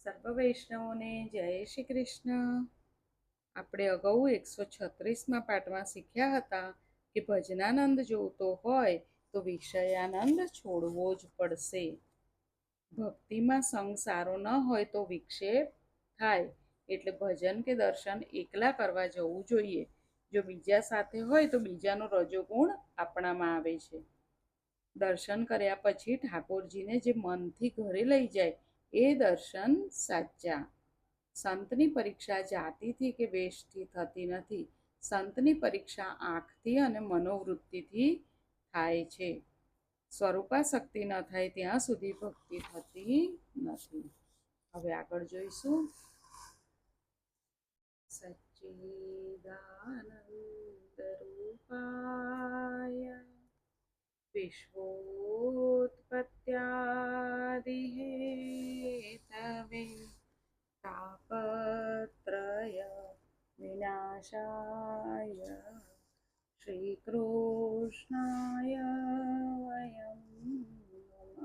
સર્વ વૈષ્ણવોને જય શ્રી કૃષ્ણ. આપણે અગાઉ 136માં પાઠમાં શીખ્યા હતા કે ભજનાનંદ જોતો હોય તો વિષયાનંદ છોડવો જ પડશે. ભક્તિમાં સંગ સારો ન હોય તો વિક્ષેપ થાય, એટલે ભજન કે દર્શન એકલા કરવા જવું જોઈએ. જો બીજા સાથે હોય તો બીજાનો રજોગુણ આપણામાં આવે છે. દર્શન કર્યા પછી ઠાકોરજીને જે મનથી ઘરે લઈ જાય એ દર્શન સાચા. સંતની પરીક્ષા જાતિથી કે વેશથી થતી નથી. સંતની પરીક્ષા આંખથી અને મનોવૃત્તિથી થાય છે. સ્વરૂપાશક્તિ ન થાય ત્યાં સુધી ભક્તિ થતી નથી. હવે આગળ જોઈશું. સચ્ચિદાનંદ રૂપાય વિશ્વોત્પત્યાદિહેતવે તાપત્રય વિનાશાય શ્રીકૃષ્ણાય વયં નમઃ.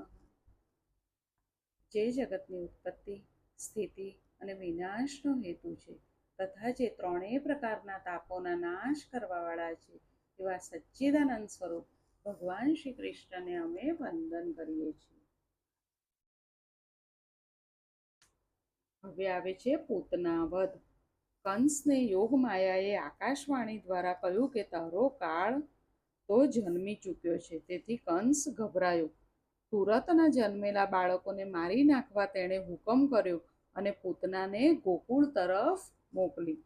જે જગતની ઉત્પત્તિ, સ્થિતિ અને વિનાશનો હેતુ છે તથા જે ત્રણેય પ્રકારના તાપોના નાશ કરવાવાળા છે એવા સચ્ચિદાનંદ સ્વરૂપ ભગવાન શ્રી કૃષ્ણને અમે વંદન કરીએ છીએ. હવે આવે છે પૂતના વધ. કંસને યોગ માયાએ આકાશવાણી દ્વારા કહ્યું કે તારો કાળ તો જન્મી ચૂક્યો છે. તેથી કંસ ગભરાયો. તુરતના જન્મેલા બાળકોને મારી નાખવા તેણે હુકમ કર્યો અને પૂતનાને ગોકુળ તરફ મોકલી.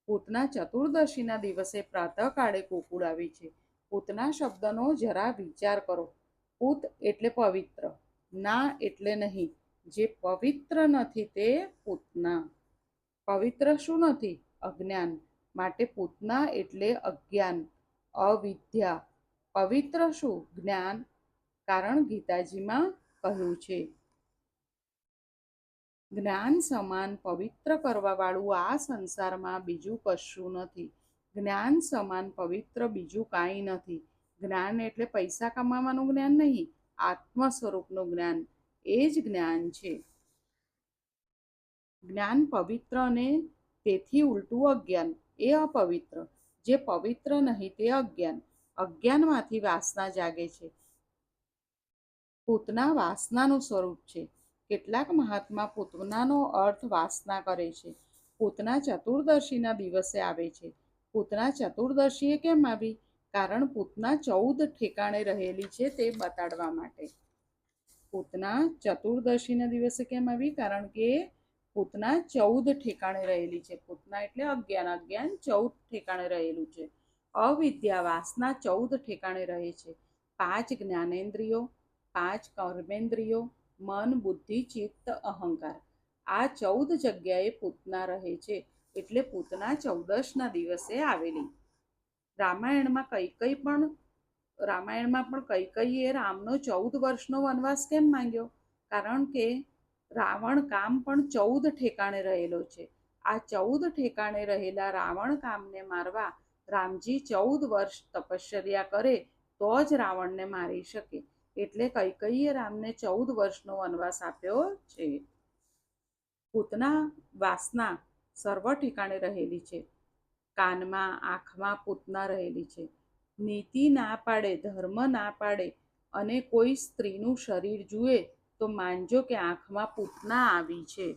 પૂતના ચતુર્દશીના દિવસે પ્રાતઃકાળે ગોકુળ આવી છે. પૂતના શબ્દનો જરા વિચાર કરો. પૂત એટલે પવિત્ર, ના એટલે નહીં. જે પવિત્ર નથી તે પૂતના. પવિત્ર શું નથી? અજ્ઞાન. માટે પૂતના એટલે અજ્ઞાન, અવિદ્યા. પવિત્ર શું? જ્ઞાન. કારણ ગીતાજીમાં કહ્યું છે, જ્ઞાન સમાન પવિત્ર કરવા વાળું આ સંસારમાં બીજું કશું નથી. જ્ઞાન સમાન પવિત્ર બીજું કાંઈ નથી. જ્ઞાન એટલે પૈસા કમાવાનું જ્ઞાન નહીં, આત્મ સ્વરૂપનું જ્ઞાન. એ જ જ્ઞાન છે. જ્ઞાન પવિત્ર અને તેથી ઉલટું અજ્ઞાન, એ અપવિત્ર. જે પવિત્ર નહીં તે અજ્ઞાન. અજ્ઞાનમાંથી વાસના જાગે છે. પૂતના વાસનાનું સ્વરૂપ છે. કેટલાક મહાત્મા પૂતનાનો અર્થ વાસના કરે છે. પૂતના ચતુર્દશીના દિવસે આવે છે. પૂતના ચતુર્દશીએ કેમ આવી? કારણ પૂતના 14 ઠેકાણે રહેલી છે તે બતાડવા માટે. પૂતના ચતુર્દશીના દિવસે કેમ આવી? કારણ કે પૂતના 14 ઠેકાણે રહેલી છે. પૂતના એટલે અજ્ઞાન. અજ્ઞાન 14 ઠેકાણે રહેલું છે. અવિદ્યા વાસના 14 ઠેકાણે રહે છે. 5 જ્ઞાનેન્દ્રિયો, 5 કર્મેન્દ્રિયો, મન, બુદ્ધિ, ચિત્ત, અહંકાર. આ 14 જગ્યાએ પૂતના રહે છે. એટલે પૂતના 14ના દિવસે આવેલી. રામાયણમાં પણ કૈકેયીએ રામનો 14 વર્ષનો વનવાસ કેમ માંગ્યો? કારણ કે રાવણ કામ પણ 14 ઠેકાણે રહેલો છે. આ 14 ઠેકાણે રહેલા રાવણ કામને મારવા રામજી 14 વર્ષ તપશ્ચર્યા કરે તો જ રાવણને મારી શકે. એટલે કૈકેયીએ રામને 14 વર્ષનો વનવાસ આપ્યો છે. પૂતના વાસના સર્વ ઠેકાણે રહેલી છે. કાનમાં, આંખમાં પૂતના રહેલી છે. નીતિ ના પાડે, ધર્મ ના પાડે અને કોઈ સ્ત્રીનું શરીર જુએ તો માનજો કે આંખમાં પૂતના આવી છે.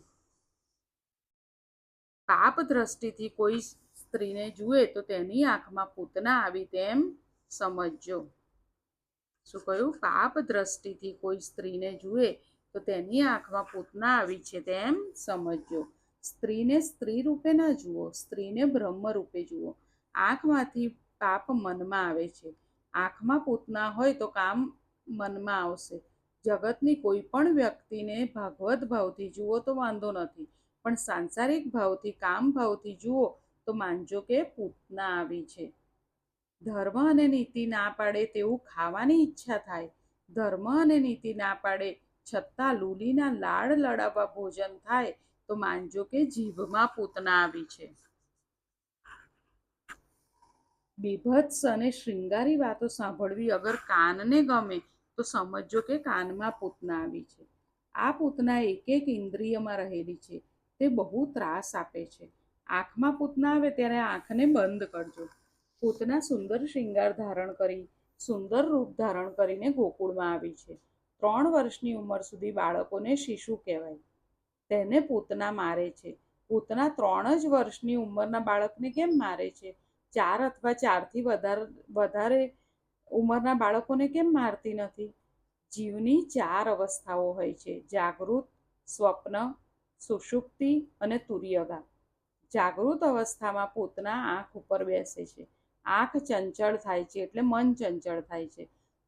પાપ દ્રષ્ટિથી કોઈ સ્ત્રીને જુએ તો તેની આંખમાં પૂતના આવી તેમ સમજજો. શું કહ્યું? પાપ દ્રષ્ટિથી કોઈ સ્ત્રીને જુએ તો તેની આંખમાં પૂતના આવી છે તેમ સમજજો. સ્ત્રીને સ્ત્રી રૂપે ના જુઓ, સ્ત્રીને બ્રહ્મ રૂપે જુઓ. આંખમાંથી પાપ મનમાં આવે છે. આંખમાં પૂતના હોય તો કામ મનમાં આવશે. જગતની કોઈ પણ વ્યક્તિને ભાગવત ભાવથી જુઓ તો વાંધો નથી, પણ સાંસારિક ભાવથી, કામ ભાવથી જુઓ તો માનજો કે પૂતના આવી છે. ધર્મ અને નીતિ ના પાડે તેવું ખાવાની ઈચ્છા થાય. ધર્મ અને નીતિ ના પાડે છતાં લૂલીના લાડ લડાવવા ભોજન થાય તો માનજો કે જીભમાં પૂતના આવી છે. બીભત્સ અને શૃંગારી વાતો સાંભળવી અગર કાનને ગમે તો સમજજો કે કાનમાં પૂતના આવી છે. આ પૂતના એક એક ઇન્દ્રિયમાં રહેલી છે, તે બહુ ત્રાસ આપે છે. આંખમાં પૂતના આવે ત્યારે આંખને બંધ કરજો. પૂતના સુંદર શૃંગાર ધારણ કરી, સુંદર રૂપ ધારણ કરીને ગોકુળમાં આવી છે. 3 વર્ષની ઉંમર સુધી બાળકોને શિશુ કહેવાય. તેને પૂતના મારે છે. પૂતના 3 જ વર્ષની ઉંમરના બાળકને કેમ મારે છે? 4 અથવા 4થી વધારે ઉંમરના બાળકોને કેમ મારતી નથી? જીવની 4 અવસ્થાઓ હોય છે: જાગૃત, સ્વપ્ન, સુષુપ્તિ અને તુર્યગા. જાગૃત અવસ્થામાં પૂતના આંખ ઉપર બેસે છે. આંખ ચંચળ થાય છે એટલે મન ચંચળ થાય છે.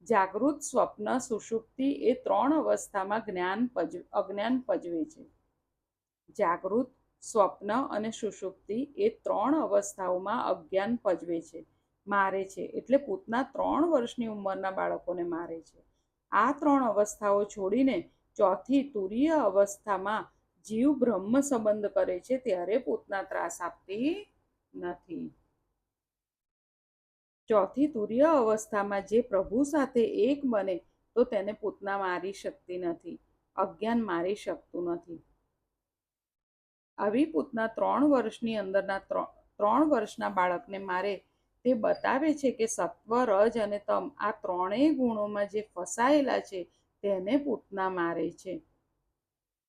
જાગૃત, સ્વપ્ન, સુષુપ્તિ એ 3 અવસ્થામાં અજ્ઞાન પજવે છે. જાગૃત, સ્વપ્ન અને સુષુપ્તિ એ 3 અવસ્થાઓમાં અજ્ઞાન પજવે છે, મારે છે. એટલે પૂતના 3 વર્ષની ઉંમરના બાળકોને મારે છે. આ 3 અવસ્થાઓ છોડીને ચોથી તુરીય અવસ્થામાં જીવ બ્રહ્મ સંબંધ કરે છે ત્યારે પૂતના ત્રાસ આપતી નથી. ચોથી તુરીય અવસ્થામાં જે પ્રભુ સાથે એક બને તો તેને પૂતના મારી શકતી નથી, અજ્ઞાન મારી શકતું નથી. આવી પૂતના 3 વર્ષની અંદરના 3 વર્ષના બાળકને મારે તે બતાવે છે કે સત્વ, રજ અને તમ આ 3 ગુણોમાં જે ફસાયેલા છે તેને પૂતના મારે છે.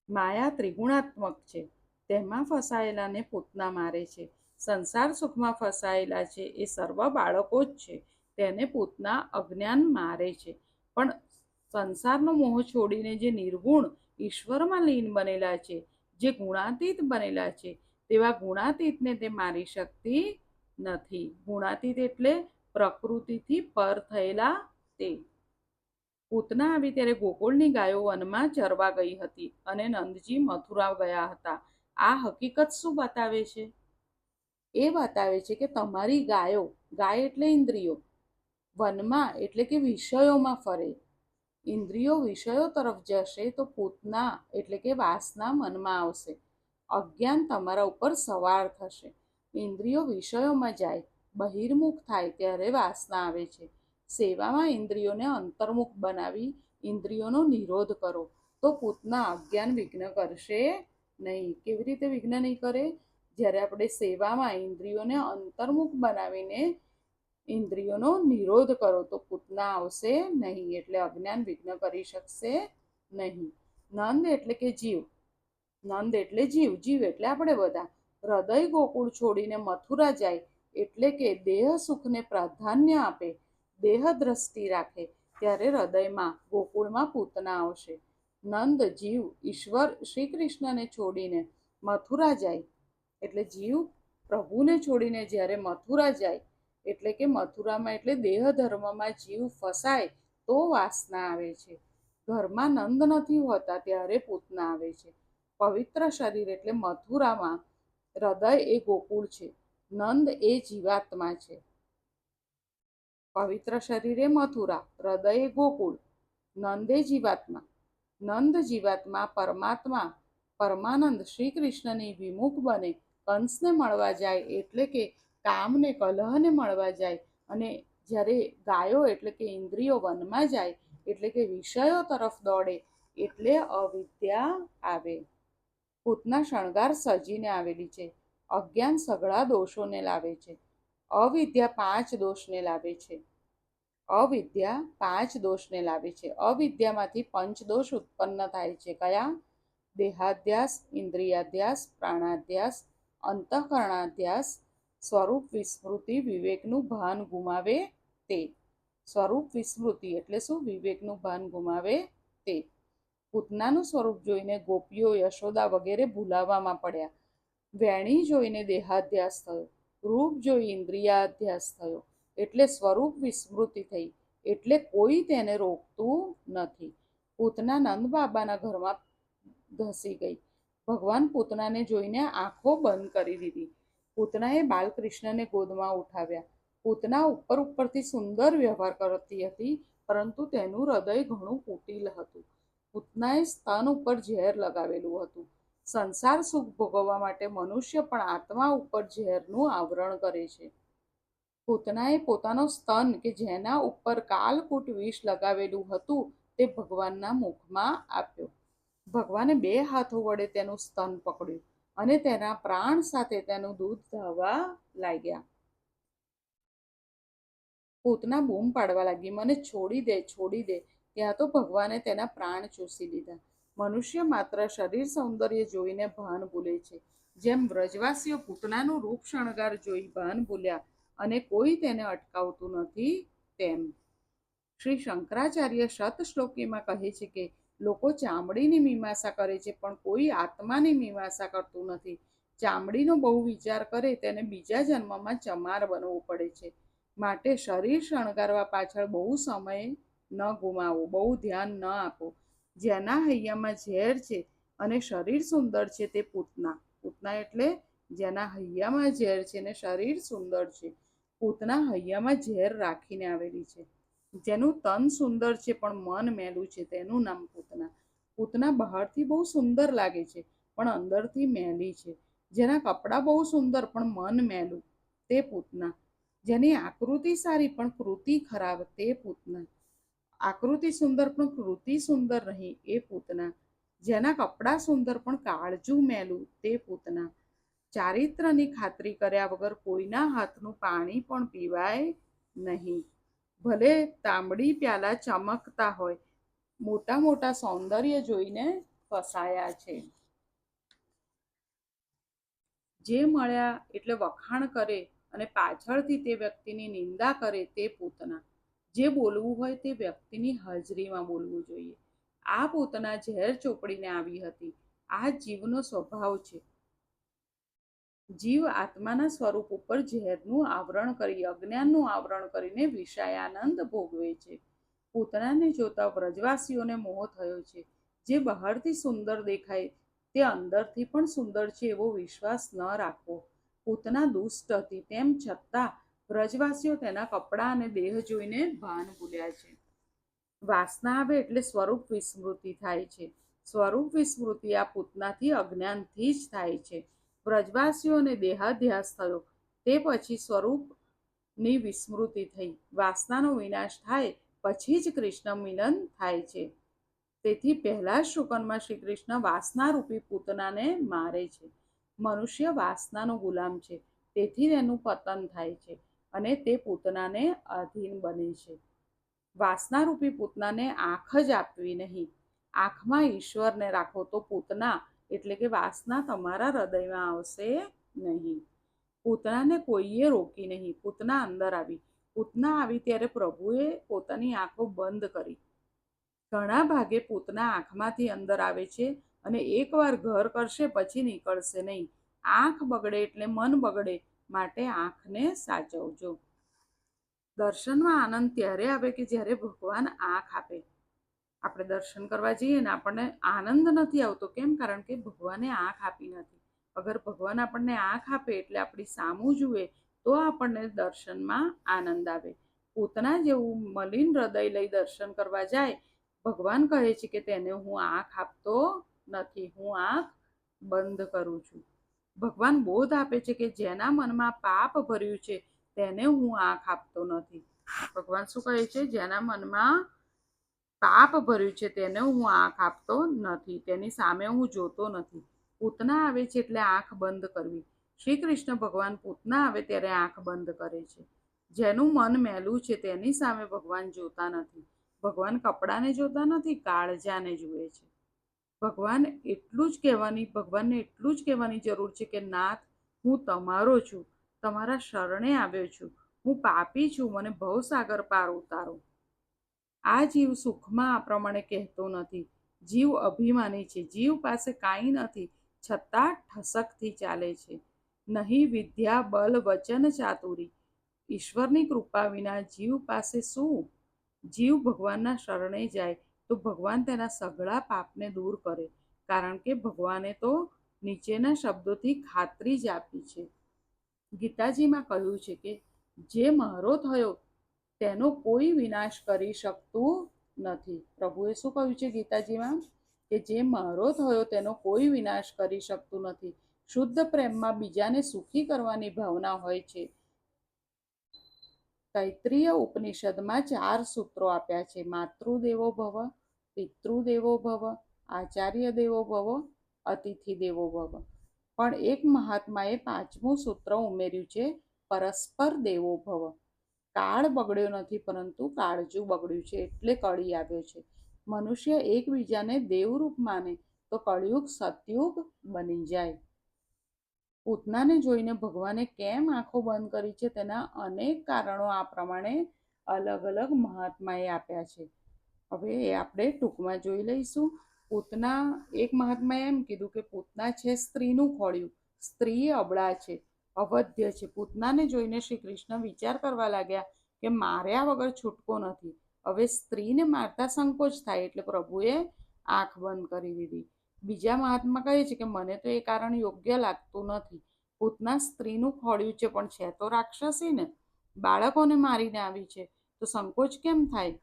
માયા ત્રિગુણાત્મક છે, તેમાં ફસાયેલાને પૂતના મારે છે. સંસાર સુખમાં ફસાયેલા છે એ સર્વ બાળકો જ છે, તેને પૂતના અજ્ઞાન મારે છે. પણ સંસારનો મોહ છોડીને જે નિર્ગુણ ઈશ્વરમાં લીન બનેલા છે, જે ગુણાતીત બનેલા છે, તેવા ગુણાતીતને તે મારી શકતી નથી. ગુણાતીત એટલે પ્રકૃતિથી પર થયેલા તે. પૂતના આવી ત્યારે ગોકુળની ગાયો વનમાં ચરવા ગઈ હતી અને નંદજી મથુરા ગયા હતા. આ હકીકત શું બતાવે છે? એ બતાવે છે કે તમારી ગાયો, ગાય એટલે ઇન્દ્રિયો, વનમાં એટલે કે વિષયોમાં ફરે. ઇન્દ્રિયો વિષયો તરફ જશે તો પૂતના એટલે કે વાસના મનમાં આવશે. અજ્ઞાન તમારા ઉપર સવાર થશે. ઇન્દ્રિયો વિષયોમાં જાય, બહિર્મુખ થાય ત્યારે વાસના આવે છે. સેવામાં ઇન્દ્રિયોને અંતર્મુખ બનાવી ઇન્દ્રિયોનો નિરોધ કરો તો પૂતના અજ્ઞાન વિઘ્ન કરશે નહીં. કેવી રીતે વિઘ્ન નહીં કરે? જ્યારે આપણે સેવામાં ઇન્દ્રિયોને અંતર્મુખ બનાવીને ઇન્દ્રિયોનો નિરોધ કરો તો પૂતના આવશે નહીં, એટલે અજ્ઞાન વિઘ્ન કરી શકશે નહીં. નંદ એટલે કે જીવ. નંદ એટલે જીવ, જીવ એટલે આપણે બધા. હૃદય ગોકુળ છોડીને મથુરા જાય એટલે કે દેહ સુખને પ્રાધાન્ય આપે, દેહ દ્રષ્ટિ રાખે ત્યારે હૃદયમાં ગોકુળમાં પૂતના આવશે. નંદ જીવ ઈશ્વર શ્રી કૃષ્ણને છોડીને મથુરા જાય એટલે જીવ પ્રભુને છોડીને જ્યારે મથુરા જાય એટલે કે મથુરામાં એટલે દેહ ધર્મમાં જીવ ફસાય તો વાસના આવે છે. ઘરમાં નંદ નથી હોતા ત્યારે પૂતના આવે છે. પવિત્ર શરીર એટલે મથુરામાં, હૃદય એ ગોકુળ છે, નંદ એ જીવાત્મા છે. પવિત્ર શરીરે મથુરા, હૃદય એ ગોકુળ, નંદ એ જીવાત્મા. નંદ જીવાત્મા પરમાત્મા પરમાનંદ શ્રી કૃષ્ણની વિમુખ બને, કંસને મળવા જાય એટલે કે કામને કલહને મળવા જાય. અને જ્યારે ગાયો એટલે કે ઇન્દ્રિયો વનમાં જાય એટલે કે વિષયો તરફ દોડે એટલે અવિદ્યા આવે. પૂતના શણગાર સજીને આવેલી છે. અજ્ઞાન સઘળા દોષોને લાવે છે. અવિદ્યા 5 દોષને લાવે છે. અવિદ્યા 5 દોષને લાવે છે. અવિદ્યામાંથી પંચદોષ ઉત્પન્ન થાય છે. કયા? દેહાધ્યાસ, ઇન્દ્રિયાધ્યાસ, પ્રાણાધ્યાસ, અંતઃકરણાધ્યાસ, સ્વરૂપ વિસ્મૃતિ, વિવેકનું ભાન ગુમાવે તે. સ્વરૂપ વિસ્મૃતિ એટલે શું? વિવેકનું ભાન ગુમાવે તે. પૂતનાનું સ્વરૂપ જોઈને ગોપીઓ યશોદા વગેરે ભૂલાવામાં પડ્યા. વેણી જોઈને દેહાધ્યાસ થયો, રૂપ જોઈ ઇન્દ્રિયાધ્યાસ થયો એટલે સ્વરૂપ વિસ્મૃતિ થઈ, એટલે કોઈ તેને રોકતું નથી. પૂતના નંદ બાબાના ઘરમાં ધસી ગઈ. ભગવાન પૂતનાને જોઈને આંખો બંધ કરી દીધી. પૂતનાએ બાલકૃષ્ણને ગોદમાં ઉઠાવ્યા. પૂતના ઉપરથી સુંદર વ્યવહાર કરતી હતી, પરંતુ તેનું હૃદય ઘણું કુટિલ હતું. પૂતનાએ સ્તન ઉપર ઝેર લગાવેલું હતું. સંસાર સુખ ભોગવવા માટે મનુષ્ય પણ આત્મા ઉપર ઝેરનું આવરણ કરે છે. પૂતનાએ પોતાનો સ્તન કે જેના ઉપર કાલકૂટ વિષ લગાવેલું હતું તે ભગવાનના મુખમાં આપ્યો. ભગવાને 2 હાથો વડે તેનું સ્તન પકડ્યું અને તેના પ્રાણ સાથે તેનું દૂધ ધાવા લાગ્યા. પૂતના બૂમ પાડવા લાગી, મને છોડી દે, છોડી દે. ત્યાં તો ભગવાને તેના પ્રાણ ચૂસી લીધા. મનુષ્ય માત્ર શરીર સૌંદર્ય જોઈને ભાન ભૂલે છે. જેમ વ્રજવાસીઓ પૂતનાનું રૂપ શણગાર જોઈ ભાન ભૂલ્યા અને કોઈ તેને અટકાવતું નથી, તેમ શ્રી શંકરાચાર્ય શત શ્લોકીમાં કહે છે કે લોકો ચામડીની મીમાંસા કરે છે પણ કોઈ આત્માની મીમાંસા કરતું નથી. ચામડીનો બહુ વિચાર કરે તેને બીજા જન્મમાં ચમાર બનવું પડે છે. માટે શરીર શણગારવા પાછળ બહુ સમય ન ગુમાવો, બહુ ધ્યાન ન આપો. જેના હૈયામાં ઝેર છે અને શરીર સુંદર છે તે પૂતના. પૂતના એટલે જેના હૈયામાં ઝેર છે ને શરીર સુંદર છે. પૂતના હૈયામાં ઝેર રાખીને આવેલી છે. જેનું તન સુંદર છે પણ મન મેલું છે તેનું નામ પૂતના. પૂતના બહારથી બહુ સુંદર લાગે છે પણ અંદરથી મેલી છે. જેના કપડાં બહુ સુંદર પણ મન મેલું, તે પૂતના. જેની આકૃતિ સારી પણ કૃતિ ખરાબ, તે પૂતના. આકૃતિ સુંદર પણ કૃતિ સુંદર નહીં, એ પૂતના. જેના કપડાં સુંદર પણ કાળજું મેલું, તે પૂતના. ચારિત્રની ખાતરી કર્યા વગર કોઈના હાથનું પાણી પણ પીવાય નહીં. ભલે તાંબડી પ્યાલા ચમકતા હોય, મોટા મોટા સૌંદર્ય જોઈને ફસાયા છે. જે મળ્યા એટલે વખાણ કરે અને પાછળથી તે વ્યક્તિની નિંદા કરે, તે પૂતના. જે બોલવું હોય તે વ્યક્તિની હાજરીમાં બોલવું જોઈએ. આ પૂતના ઝેર ચોપડીને આવી હતી. આ જીવનો સ્વભાવ છે. જીવ આત્માના સ્વરૂપ ઉપર ઝેરનું આવરણ કરી, અજ્ઞાનનું આવરણ કરીને વિષયાનંદ ભોગવે છે. પૂતનાને જોતા વ્રજવાસીઓને મોહ થયો છે. જે બહારથી સુંદર દેખાય તે અંદરથી પણ સુંદર છે એવો વિશ્વાસ ન રાખવો. પૂતના દુષ્ટ હતી, તેમ છતાં વ્રજવાસીઓ તેના કપડાં અને દેહ જોઈને ભાન ભૂલ્યા છે. વાસના આવે એટલે સ્વરૂપ વિસ્મૃતિ થાય છે. સ્વરૂપ વિસ્મૃતિ આ પૂતનાથી અજ્ઞાનથી જ થાય છે. વ્રજવાસીઓને દેહાધ્યાસ થયો, તે પછી સ્વરૂપની વિસ્મૃતિ થઈ. વાસનાનો વિનાશ થાય પછી જ કૃષ્ણ મિલન થાય છે. તેથી પહેલા જ શુકનમાં શ્રી કૃષ્ણ વાસનારૂપી પૂતનાને મારે છે. મનુષ્ય વાસનાનો ગુલામ છે, તેથી તેનું પતન થાય છે અને તે પૂતનાને આધીન બને છે. વાસનારૂપી પૂતનાને આંખ જ આપવી નહીં. આંખમાં ઈશ્વરને રાખો તો પૂતના એટલે કે વાસના તમારા હૃદયમાં આવશે નહીં. પૂતનાને કોઈએ રોકી નહીં. પૂતના અંદર આવી. પૂતના આવી ત્યારે પ્રભુએ પોતાની આંખો બંધ કરી. ઘણા ભાગે પૂતના આંખમાંથી અંદર આવે છે અને એકવાર ઘર કરશે પછી નીકળશે નહીં. આંખ બગડે એટલે મન બગડે, માટે આંખને સાચવજો. દર્શનમાં આનંદ ત્યારે આવે કે જ્યારે ભગવાન આંખ આપે. આપણે દર્શન કરવા જઈએ ને આપણને આનંદ નથી આવતો. કેમ? કારણ કે ભગવાને આંખ આપી નથી. અગર ભગવાન આપણને આંખ આપે એટલે આપણી સામું જુએ તો આપણને દર્શનમાં આનંદ આવે. પૂતના જેવું મલિન હૃદય લઈ દર્શન કરવા જાય, ભગવાન કહે છે કે તેને હું આંખ આપતો નથી, હું આંખ બંધ કરું છું. ભગવાન બોધ આપે છે કે જેના મનમાં પાપ ભર્યું છે તેને હું આંખ આપતો નથી. ભગવાન શું કહે છે? જેના મનમાં પાપ ભર્યું છે તેને હું આંખ આપતો નથી, તેની સામે હું જોતો નથી. પૂતના આવે છે એટલે આંખ બંધ કરવી. શ્રી કૃષ્ણ ભગવાન પૂતના આવે ત્યારે આંખ બંધ કરે છે. જેનું મન મેલું છે તેની સામે ભગવાન જોતા નથી. ભગવાન કપડાને જોતા નથી, કાળજાને જુએ છે. ભગવાનને એટલું જ કહેવાની જરૂર છે કે નાથ, હું તમારો છું, તમારા શરણે આવ્યો છું, હું પાપી છું, મને ભવસાગર પાર ઉતારો. આ જીવ સુખમાં આ પ્રમાણે કહેતો નથી. જીવ અભિમાની છે. જીવ પાસે કાંઈ નથી છતાં ઠસકથી ચાલે છે. નહીં વિદ્યા, બલ, વચન, ચાતુરી. ઈશ્વરની કૃપા વિના જીવ પાસે શું? જીવ ભગવાનના શરણે જાય તો ભગવાન તેના સઘળા પાપને દૂર કરે. કારણ કે ભગવાને તો નીચેના શબ્દોથી ખાતરી જ આપી છે. ગીતાજીમાં કહ્યું છે કે જે મારો થયો તેનો કોઈ વિનાશ કરી શકતું નથી. પ્રભુએ શું કહ્યું છે ગીતાજીમાં? કે જે મારો થયો તેનો કોઈ વિનાશ કરી શકતું નથી. શુદ્ધ પ્રેમમાં બીજાને સુખી કરવાની ભાવના હોય છે. તૈત્રીય ઉપનિષદમાં 4 સૂત્રો આપ્યા છે. માતૃદેવો ભવ, પિતૃદેવો ભવ, આચાર્ય દેવો ભવ, અતિથિ દેવો ભવ. પણ એક મહાત્માએ 5મું સૂત્ર ઉમેર્યું છે, પરસ્પર દેવો ભવ. કાળ બગડ્યો નથી, પરંતુ કાળજું બગડ્યું છે, એટલે કળી આવ્યો છે. મનુષ્ય એકબીજાને દેવરૂપ માને તો કળિયુગ સતયુગ બની જાય. પૂતનાને જોઈને ભગવાને કેમ આંખો બંધ કરી છે, તેના અનેક કારણો આ પ્રમાણે અલગ અલગ મહાત્માએ આપ્યા છે. હવે એ આપણે ટૂંકમાં જોઈ લઈશું. પૂતના, એક મહાત્માએ એમ કીધું કે પૂતના છે સ્ત્રીનું ખોળ્યું, સ્ત્રી અબળા છે, અવધ્ય છે. પૂતનાને જોઈને શ્રી કૃષ્ણ વિચાર કરવા લાગ્યા કે માર્યા વગર છૂટકો નથી. હવે સ્ત્રીને મારતા સંકોચ થાય, એટલે પ્રભુએ આંખ બંધ કરી દીધી. બીજા મહાત્મા કહે છે કે મને તો એ કારણ યોગ્ય લાગતું નથી. પૂતના સ્ત્રીનું ખોળ્યું છે, પણ છે તો રાક્ષસી ને, બાળકોને મારીને આવી છે, તો સંકોચ કેમ થાય?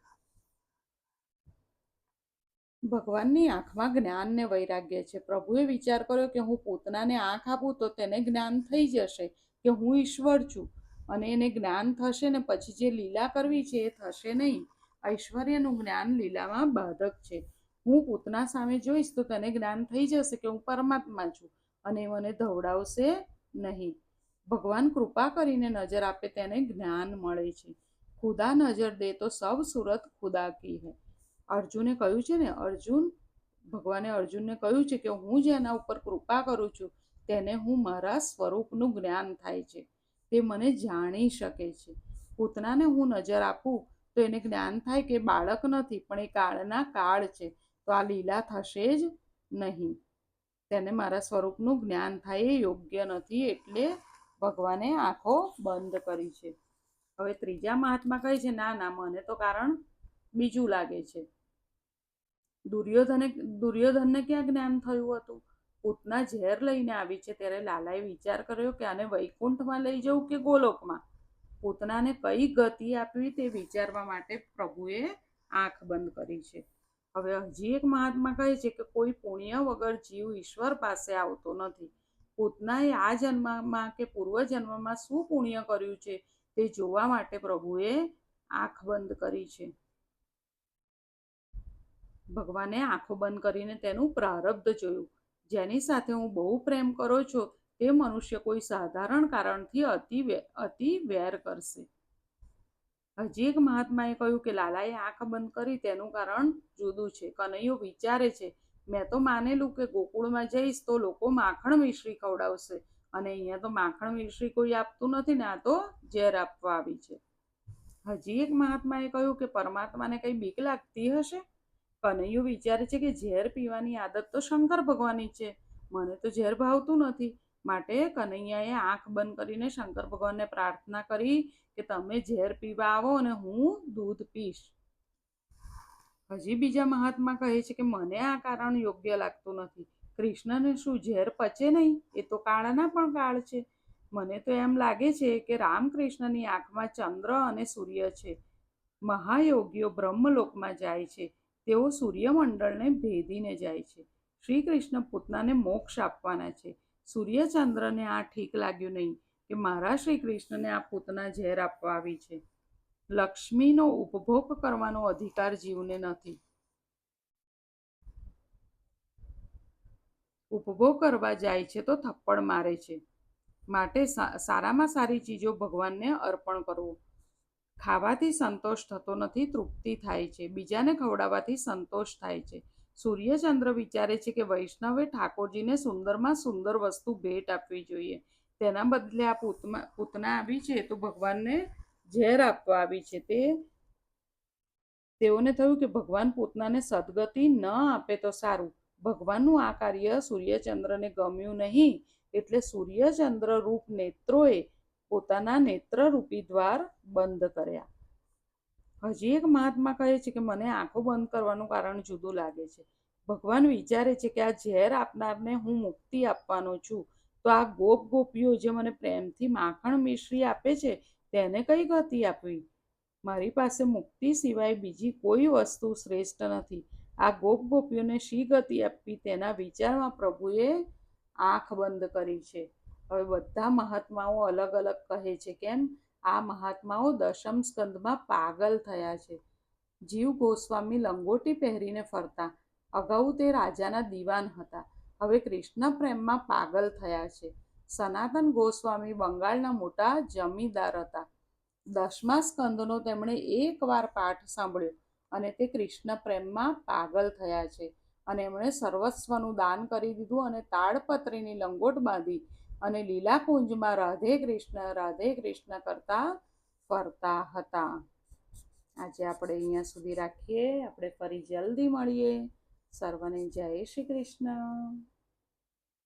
ભગવાનની આંખમાં જ્ઞાન ને વૈરાગ્ય છે. પ્રભુએ વિચાર કર્યો કે હું પૂતનાને આંખ આપું તો તેને જ્ઞાન થઈ જશે કે હું ઈશ્વર છું, અને એને જ્ઞાન થશે ને પછી જે લીલા કરવી છે એ થશે નહીં. ઐશ્વર્યનું જ્ઞાન લીલામાં બાધક છે. હું પૂતના સામે જોઈશ તો તેને જ્ઞાન થઈ જશે કે હું પરમાત્મા છું, અને મને ધવડાવશે નહીં. ભગવાન કૃપા કરીને નજર આપે તેને જ્ઞાન મળે છે. ખુદા નજર દે તો સબ સુરત ખુદા કી હૈ. અર્જુને કહ્યું છે ને, ભગવાને અર્જુનને કહ્યું છે કે હું જેના ઉપર કૃપા કરું છું તેને હું મારા સ્વરૂપનું જ્ઞાન થાય છે, તે મને જાણી શકે છે. પૂતનાને હું નજર આપું તો એને જ્ઞાન થાય કે બાળક નથી, પણ એ કાળના કાળ છે, તો આ લીલા થશે જ નહીં. તેને મારા સ્વરૂપનું જ્ઞાન થાય એ યોગ્ય નથી, એટલે ભગવાને આંખો બંધ કરી છે. હવે ત્રીજા મહાત્મા કહે છે ના ના, મને તો કારણ બીજું લાગે છે. દુર્યોધનને ક્યાં જ્ઞાન થયું હતું? પૂતના ઝેર લઈને આવી છે ત્યારે લાલાએ વિચાર કર્યો કે આને વૈકુંઠમાં લઈ જવું કે ગોલોકમાં. પૂતનાને કઈ ગતિ આપવી તે વિચારવા માટે પ્રભુએ આંખ બંધ કરી છે. હવે હજી એક મહાત્મા કહે છે કે કોઈ પુણ્ય વગર જીવ ઈશ્વર પાસે આવતો નથી. પૂતનાએ આ જન્મમાં કે પૂર્વ જન્મમાં શું પુણ્ય કર્યું છે તે જોવા માટે પ્રભુએ આંખ બંધ કરી છે. ભગવાને આંખો બંધ કરીને તેનું પ્રારબ્ધ જોયું. જેની સાથે હું બહુ પ્રેમ કરો છો તે મનુષ્ય કોઈ સાધારણ કારણથી અતિ વેર કરશે. હજી એક મહાત્માએ કહ્યું કે લાલાએ આંખ બંધ કરી તેનું કારણ જુદું છે. કનૈયો વિચારે છે, મેં તો માનેલું કે ગોકુળમાં જઈશ તો લોકો માખણ મિશ્રી ખવડાવશે, અને અહીંયા તો માખણ મિશ્રી કોઈ આપતું નથી ને, આ તો ઝેર આપવા આવી છે. હજી એક મહાત્માએ કહ્યું કે પરમાત્માને કઈ બીક લાગતી હશે. કનૈયો વિચારે છે કે ઝેર પીવાની આદત તો શંકર ભગવાનની છે, મને તો ઝેર ભાવતું નથી. માટે કનૈયાએ આંખ બંધ કરીને શંકર ભગવાનને પ્રાર્થના કરી કે તમે ઝેર પીવા આવો અને હું દૂધ પીશ. હજી બીજા મહાત્મા કહે છે કે મને આ કારણ યોગ્ય લાગતું નથી. કૃષ્ણને શું ઝેર પચે નહીં? એ તો કાળના પણ કાળ છે. મને તો એમ લાગે છે કે રામકૃષ્ણની આંખમાં ચંદ્ર અને સૂર્ય છે. મહાયોગીઓ બ્રહ્મલોકમાં જાય છે, તેઓ સૂર્યમંડળને ભેદીને જાય છે. શ્રી કૃષ્ણ પૂતનાને મોક્ષ આપવાના છે. સૂર્યચંદ્રને આ ઠીક લાગ્યું નહીં કે મારા શ્રી કૃષ્ણને આ પૂતના ઝેર આપવા આવી છે. લક્ષ્મીનો ઉપભોગ કરવાનો અધિકાર જીવને નથી. ઉપભોગ કરવા જાય છે તો થપ્પડ મારે છે. માટે સારામાં સારી ચીજો ભગવાનને અર્પણ કરવું. ખાવાથી સંતોષ થતો નથી, તૃપ્તિ થાય છે. બીજાને ખવડાવવાથી સંતોષ થાય છે. સૂર્યચંદ્ર વિચારે છે કે વૈષ્ણવે ઠાકોરજીને સુંદરમાં સુંદર વસ્તુ ભેટ આપવી જોઈએ. તેના બદલે આ પૂતના આવી છે તો ભગવાનને ઝેર આપવા આવી છે. તેઓને થયું કે ભગવાન પૂતનાને સદગતિ ન આપે તો સારું. ભગવાનનું આ કાર્ય સૂર્યચંદ્રને ગમ્યું નહીં, એટલે સૂર્યચંદ્ર રૂપ નેત્રોએ પોતાના નેત્રરૂપી દ્વાર બંધ કર્યા. હજી એક મહાત્મા કહે છે કે મને આંખો બંધ કરવાનું કારણ જુદું લાગે છે. ભગવાન વિચારે છે કે આ ઝેર આપનારને હું મુક્તિ આપવાનો છું, તો આ ગોપીઓ જે મને પ્રેમથી માખણ મિશ્રી આપે છે તેને કઈ ગતિ આપવી? મારી પાસે મુક્તિ સિવાય બીજી કોઈ વસ્તુ શ્રેષ્ઠ નથી. આ ગોપીઓને શી ગતિ આપવી તેના વિચારમાં પ્રભુએ આંખ બંધ કરી છે. હવે બધા મહાત્માઓ અલગ અલગ કહે છે. કેમ? આ મહાત્માઓ દશમ સ્કંદમાં પાગલ થયા છે. જીવ ગોસ્વામી લંગોટી પહેરીને ફરતા, અગાઉ તે રાજાના દીવાન હતા, હવે કૃષ્ણ પ્રેમમાં પાગલ થયા છે. સનાતન ગોસ્વામી બંગાળના મોટા જમીદાર હતા. 10મા સ્કંદનો તેમણે એકવાર પાઠ સાંભળ્યો અને તે કૃષ્ણ પ્રેમમાં પાગલ થયા છે અને એમણે સર્વસ્વનું દાન કરી દીધું અને તાડપત્રીની લંગોટ બાંધી અને લીલાકુંજમાં રાધે કૃષ્ણ કરતા ફરતા હતા. આજે આપણે અહીંયા સુધી રાખીએ. આપણે ફરી જલ્દી મળીએ. સર્વને જય શ્રી કૃષ્ણ.